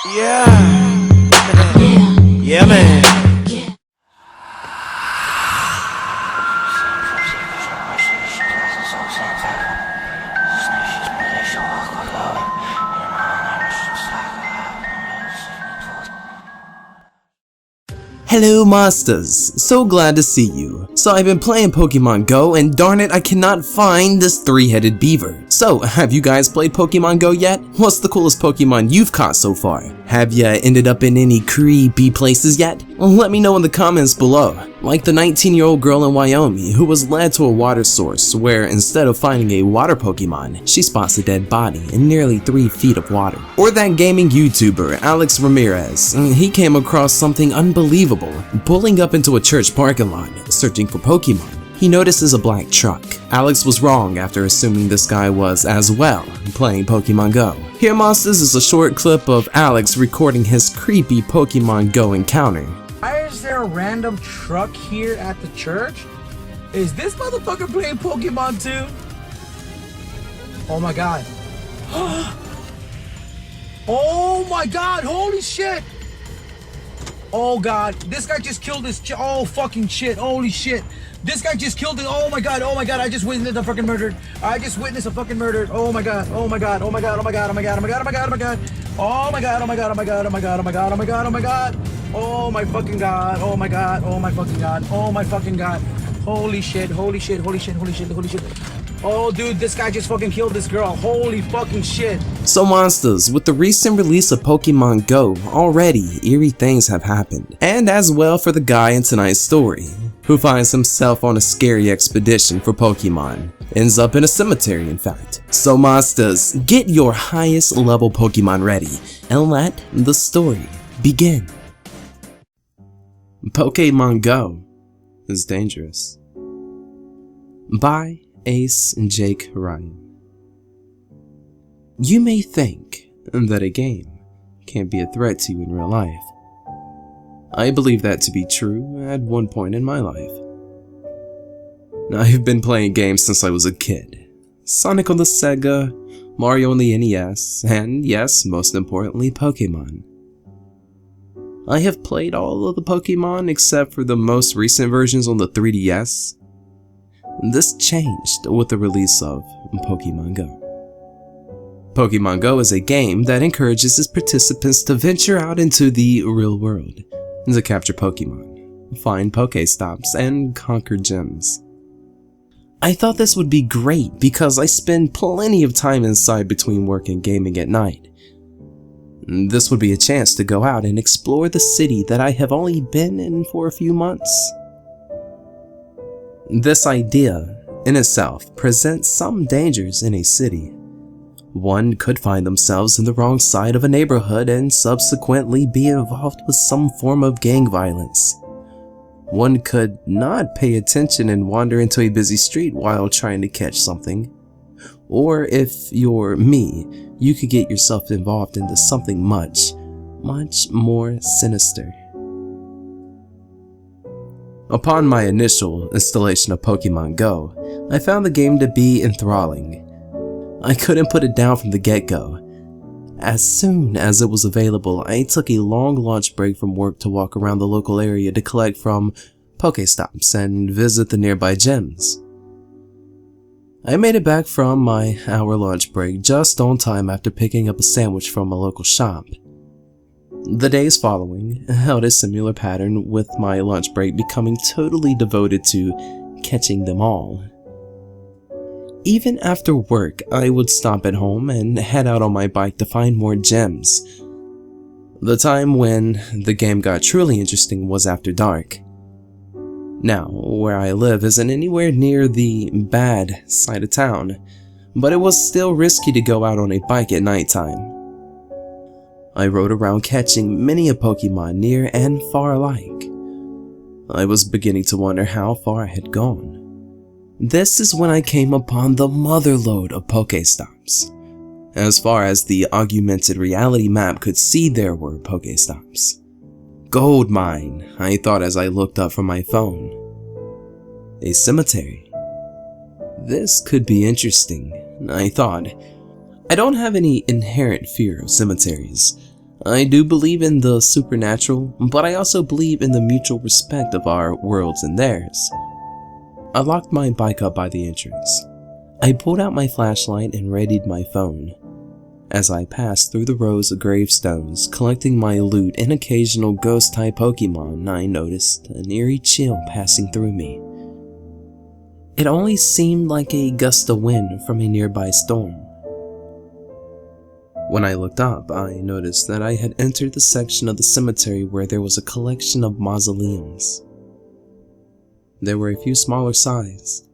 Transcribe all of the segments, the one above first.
Yeah. Yeah, man. Hello monsters, so glad to see you. So I've been playing Pokemon Go and darn it I cannot find this three-headed beaver. So have you guys played Pokemon Go yet? What's the coolest Pokemon you've caught so far? Have ya ended up in any creepy places yet? Well, let me know in the comments below. Like the 19-year-old girl in Wyoming who was led to a water source where instead of finding a water Pokemon, she spots a dead body in nearly 3 feet of water. Or that gaming YouTuber Alex Ramirez, he came across something unbelievable. Pulling up into a church parking lot, searching for Pokemon, he notices a black truck. Alex was wrong after assuming this guy was, as well, playing Pokemon Go. Here monsters is a short clip of Alex recording his creepy Pokemon Go encounter. Why is there a random truck here at the church? Is this motherfucker playing Pokemon too? Oh my god. Oh my god, holy shit! Oh god, this guy just killed this oh fucking shit, holy shit. This guy just killed it, oh my god, I just witnessed a fucking murder. I just witnessed a fucking murder. Oh my god, oh my god, oh my god, oh my god, oh my god, oh my god, oh my god, oh my god. Oh my god, oh my god, oh my god, oh my god, oh my god, oh my god, oh my god. Oh my fucking god, oh my god, oh my fucking god, oh my fucking god. Holy shit, holy shit, holy shit, holy shit, holy shit. Oh dude, this guy just fucking killed this girl, holy fucking shit. So monsters, with the recent release of Pokemon Go, already eerie things have happened. And as well for the guy in tonight's story, who finds himself on a scary expedition for Pokemon. Ends up in a cemetery in fact. So monsters, get your highest level Pokemon ready and let the story begin. Pokemon Go is dangerous. By acejakeryan. You may think that a game can't be a threat to you in real life. I believe that to be true at one point in my life. I've been playing games since I was a kid. Sonic on the Sega, Mario on the NES, and yes, most importantly, Pokemon. I have played all of the Pokemon except for the most recent versions on the 3DS. This changed with the release of Pokemon Go. Pokemon Go is a game that encourages its participants to venture out into the real world to capture Pokemon, find Pokestops, and conquer gyms. I thought this would be great because I spend plenty of time inside between work and gaming at night. This would be a chance to go out and explore the city that I have only been in for a few months. This idea in itself presents some dangers in a city. One could find themselves in the wrong side of a neighborhood and subsequently be involved with some form of gang violence. One could not pay attention and wander into a busy street while trying to catch something. Or if you're me, you could get yourself involved into something much more sinister. Upon my initial installation of Pokemon Go, I found the game to be enthralling. I couldn't put it down from the get-go. As soon as it was available, I took a long lunch break from work to walk around the local area to collect from Pokestops and visit the nearby gyms. I made it back from my hour lunch break just on time after picking up a sandwich from a local shop. The days following held a similar pattern, with my lunch break becoming totally devoted to catching them all. Even after work, I would stop at home and head out on my bike to find more gems. The time when the game got truly interesting was after dark. Now, where I live isn't anywhere near the bad side of town, but it was still risky to go out on a bike at nighttime. I rode around catching many a Pokemon near and far alike. I was beginning to wonder how far I had gone. This is when I came upon the motherlode of Pokestops. As far as the augmented reality map could see, there were Pokestops. Gold mine, I thought as I looked up from my phone. A cemetery. This could be interesting, I thought. I don't have any inherent fear of cemeteries. I do believe in the supernatural, but I also believe in the mutual respect of our worlds and theirs. I locked my bike up by the entrance. I pulled out my flashlight and readied my phone. As I passed through the rows of gravestones, collecting my loot and occasional ghost-type Pokemon, I noticed an eerie chill passing through me. It only seemed like a gust of wind from a nearby storm. When I looked up, I noticed that I had entered the section of the cemetery where there was a collection of mausoleums. There were a few smaller size,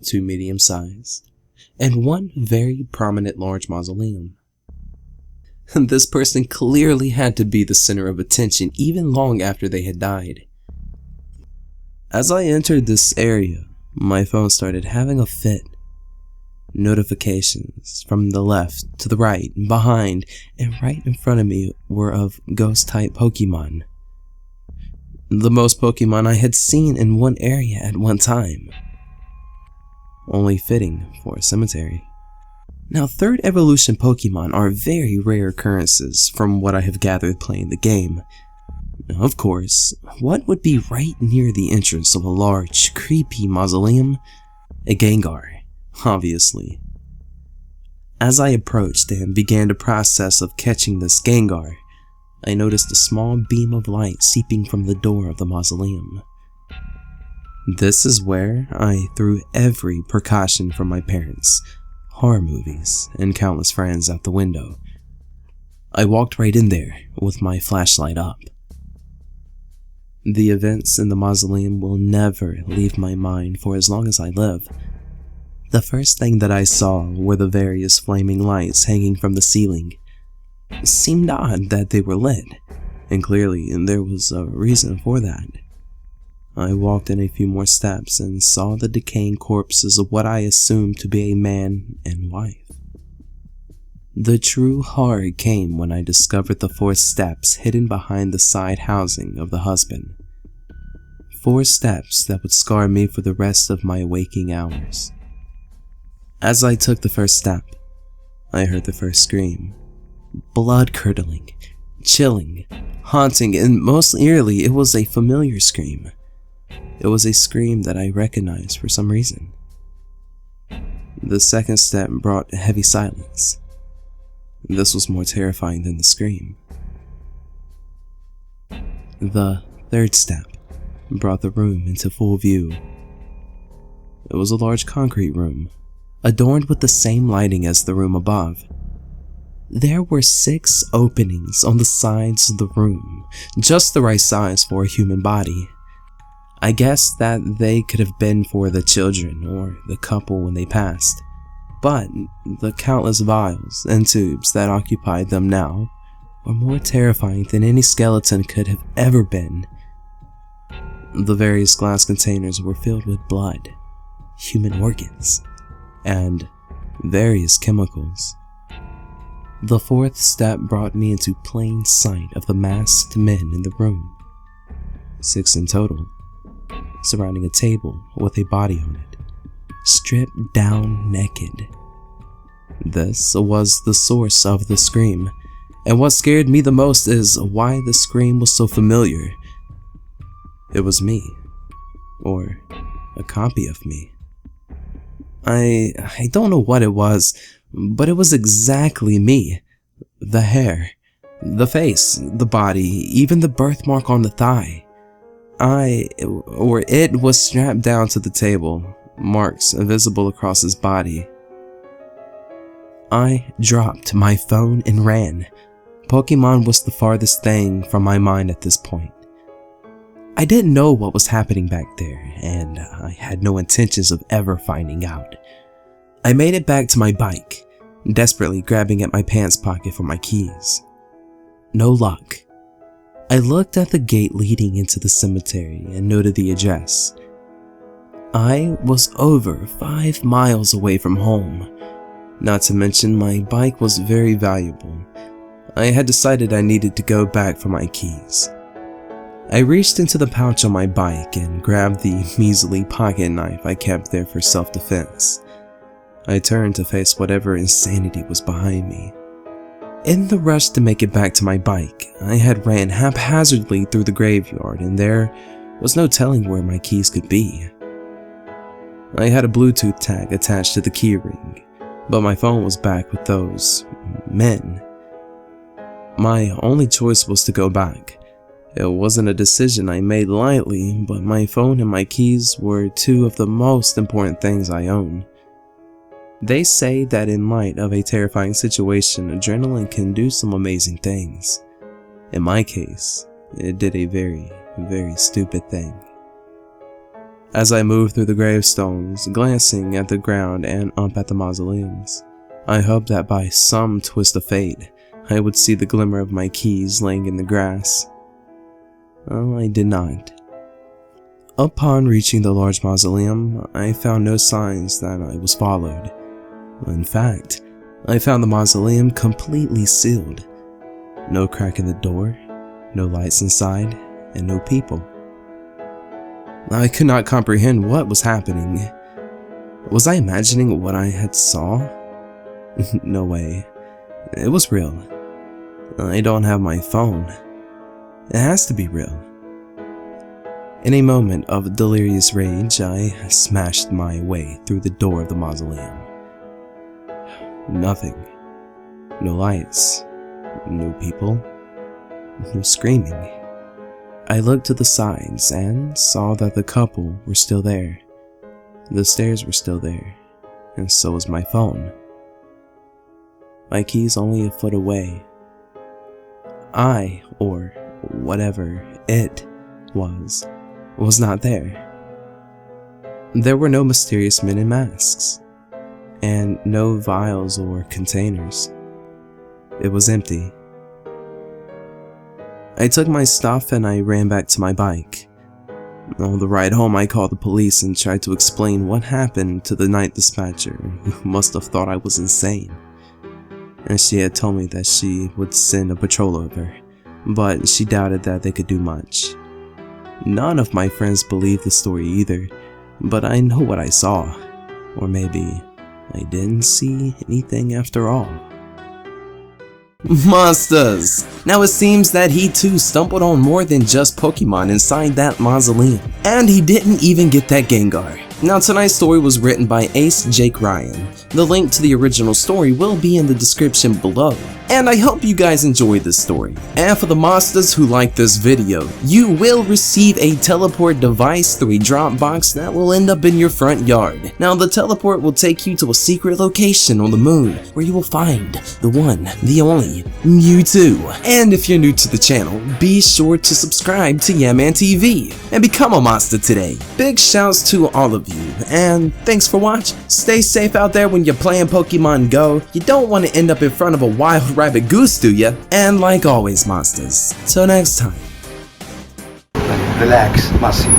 2 medium-sized, and one very prominent large mausoleum. This person clearly had to be the center of attention even long after they had died. As I entered this area, my phone started having a fit. Notifications from the left to the right, behind, and right in front of me were of ghost-type Pokemon. The most Pokemon I had seen in one area at one time. Only fitting for a cemetery. Now, 3rd evolution Pokemon are very rare occurrences from what I have gathered playing the game. Of course, what would be right near the entrance of a large, creepy mausoleum? A Gengar, obviously. As I approached and began the process of catching this Gengar, I noticed a small beam of light seeping from the door of the mausoleum. This is where I threw every precaution from my parents, horror movies, and countless friends out the window. I walked right in there with my flashlight up. The events in the mausoleum will never leave my mind for as long as I live. The first thing that I saw were the various flaming lights hanging from the ceiling. It seemed odd that they were lit, and clearly there was a reason for that. I walked in a few more steps and saw the decaying corpses of what I assumed to be a man and wife. The true horror came when I discovered the 4 steps hidden behind the side housing of the husband. 4 steps that would scar me for the rest of my waking hours. As I took the first step, I heard the first scream. Blood-curdling, chilling, haunting, and most eerily, it was a familiar scream. It was a scream that I recognized for some reason. The second step brought heavy silence. This was more terrifying than the scream. The third step brought the room into full view. It was a large concrete room, adorned with the same lighting as the room above. There were 6 openings on the sides of the room, just the right size for a human body. I guess that they could have been for the children or the couple when they passed, but the countless vials and tubes that occupied them now were more terrifying than any skeleton could have ever been. The various glass containers were filled with blood, human organs, and various chemicals. The 4th step brought me into plain sight of the masked men in the room, 6 in total, surrounding a table with a body on it, stripped down naked. This was the source of the scream, and what scared me the most is why the scream was so familiar. It was me, or a copy of me. I don't know what it was, but it was exactly me. The hair, the face, the body, even the birthmark on the thigh. It was strapped down to the table, marks visible across his body. I dropped my phone and ran. Pokemon was the farthest thing from my mind at this point. I didn't know what was happening back there, and I had no intentions of ever finding out. I made it back to my bike, desperately grabbing at my pants pocket for my keys. No luck. I looked at the gate leading into the cemetery and noted the address. I was over 5 miles away from home. Not to mention my bike was very valuable. I had decided I needed to go back for my keys. I reached into the pouch on my bike and grabbed the measly pocket knife I kept there for self-defense. I turned to face whatever insanity was behind me. In the rush to make it back to my bike, I had ran haphazardly through the graveyard and there was no telling where my keys could be. I had a Bluetooth tag attached to the keyring, but my phone was back with those men. My only choice was to go back. It wasn't a decision I made lightly, but my phone and my keys were two of the most important things I own. They say that in light of a terrifying situation, adrenaline can do some amazing things. In my case, it did a very, very stupid thing. As I moved through the gravestones, glancing at the ground and up at the mausoleums, I hoped that by some twist of fate, I would see the glimmer of my keys laying in the grass. Well, I did not. Upon reaching the large mausoleum, I found no signs that I was followed. In fact, I found the mausoleum completely sealed. No crack in the door, no lights inside, and no people. I could not comprehend what was happening. Was I imagining what I had saw? No way. It was real. I don't have my phone. It has to be real. In a moment of delirious rage, I smashed my way through the door of the mausoleum. Nothing. No lights. No people. No screaming. I looked to the sides and saw that the couple were still there. The stairs were still there, and so was my phone. My keys only a foot away. I, or whatever it was not there. There were no mysterious men in masks, and no vials or containers. It was empty. I took my stuff and I ran back to my bike. On the ride home, I called the police and tried to explain what happened to the night dispatcher, who must have thought I was insane. And she had told me that she would send a patrol over, but she doubted that they could do much. None of my friends believed the story either, but I know what I saw. Or maybe I didn't see anything after all. Monsters! Now it seems that he too stumbled on more than just Pokemon inside that mausoleum. And he didn't even get that Gengar. Now tonight's story was written by acejakeryan. The link to the original story will be in the description below. And I hope you guys enjoyed this story. And for the monsters who like this video, you will receive a teleport device through a drop box that will end up in your front yard. Now the teleport will take you to a secret location on the moon where you will find the one, the only, Mewtwo. And if you're new to the channel, be sure to subscribe to Yaman TV and become a monster today. Big shouts to all of you, and thanks for watching. Stay safe out there when you're playing Pokemon Go. You don't want to end up in front of a wild rabbit goose, do ya? And like always, monsters, till next time. Relax, Masi.